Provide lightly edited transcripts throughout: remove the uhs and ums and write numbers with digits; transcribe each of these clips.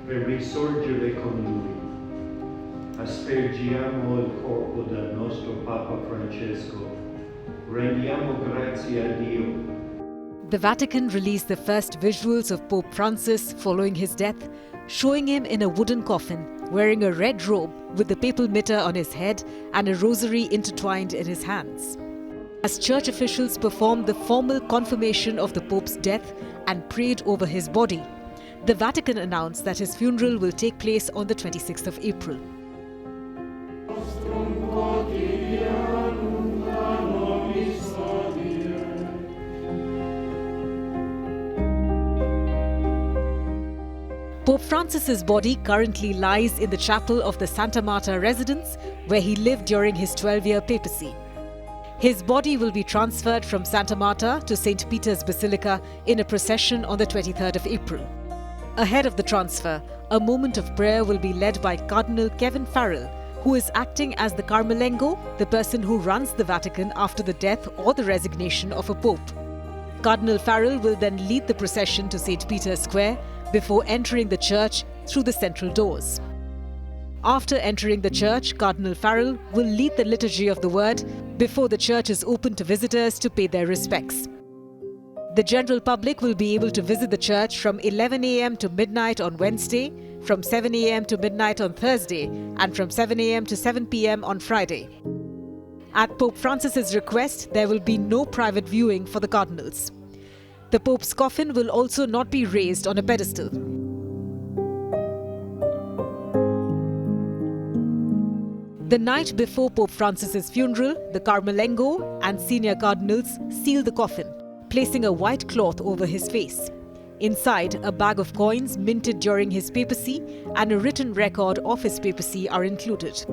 e risorgere con lui. Aspergiamo il corpo del nostro Papa Francesco. Rendiamo grazie a Dio. The Vatican released the first visuals of Pope Francis following his death, showing him in a wooden coffin, wearing a red robe with the papal mitre on his head and a rosary intertwined in his hands. As church officials performed the formal confirmation of the Pope's death and prayed over his body, the Vatican announced that his funeral will take place on the 26th of April. Pope Francis's body currently lies in the chapel of the Santa Maria residence, where he lived during his 12-year papacy. His body will be transferred from Santa Maria to St. Peter's Basilica in a procession on the 23rd of April. Ahead of the transfer, a moment of prayer will be led by Cardinal Kevin Farrell, who is acting as the Carmelengo, the person who runs the Vatican after the death or the resignation of a pope. Cardinal Farrell will then lead the procession to St. Peter's Square before entering the church through the central doors. After entering the church, Cardinal Farrell will lead the liturgy of the word before the church is open to visitors to pay their respects. The general public will be able to visit the church from 11 a.m. to midnight on Wednesday, from 7 a.m. to midnight on Thursday, and from 7 a.m. to 7 p.m. on Friday. At Pope Francis's request, there will be no private viewing for the cardinals. The Pope's coffin will also not be raised on a pedestal. The night before Pope Francis's funeral, the Carmelengo and senior cardinals seal the coffin, placing a white cloth over his face. Inside, a bag of coins minted during his papacy and a written record of his papacy are included.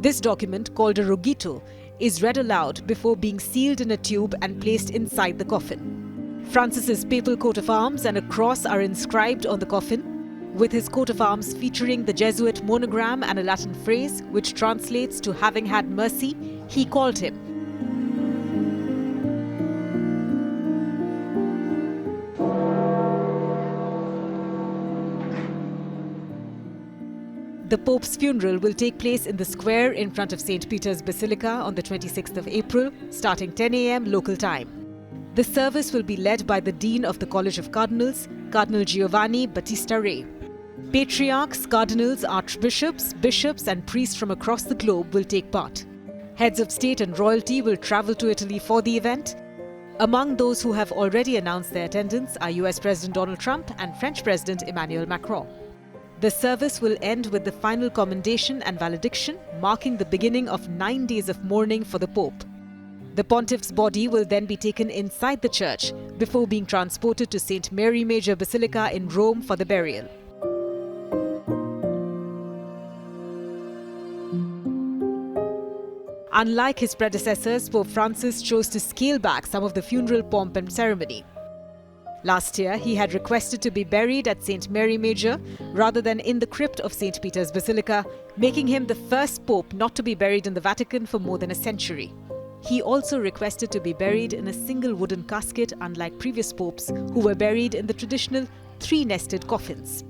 This document, called a rogito, is read aloud before being sealed in a tube and placed inside the coffin. Francis's papal coat of arms and a cross are inscribed on the coffin, with his coat of arms featuring the Jesuit monogram and a Latin phrase which translates to "having had mercy, he called him." The Pope's funeral will take place in the square in front of St. Peter's Basilica on the 26th of April, starting 10 a.m. local time. The service will be led by the Dean of the College of Cardinals, Cardinal Giovanni Battista Re. Patriarchs, cardinals, archbishops, bishops and priests from across the globe will take part. Heads of state and royalty will travel to Italy for the event. Among those who have already announced their attendance are US President Donald Trump and French President Emmanuel Macron. The service will end with the final commendation and valediction, marking the beginning of 9 days of mourning for the Pope. The pontiff's body will then be taken inside the church before being transported to St. Maria Maggiore Basilica in Rome for the burial. Unlike his predecessors, Pope Francis chose to scale back some of the funeral pomp and ceremony. Last year, he had requested to be buried at St. Maria Maggiore rather than in the crypt of St. Peter's Basilica, making him the first pope not to be buried in the Vatican for more than a century. He also requested to be buried in a single wooden casket, unlike previous popes who were buried in the traditional 3-nested coffins.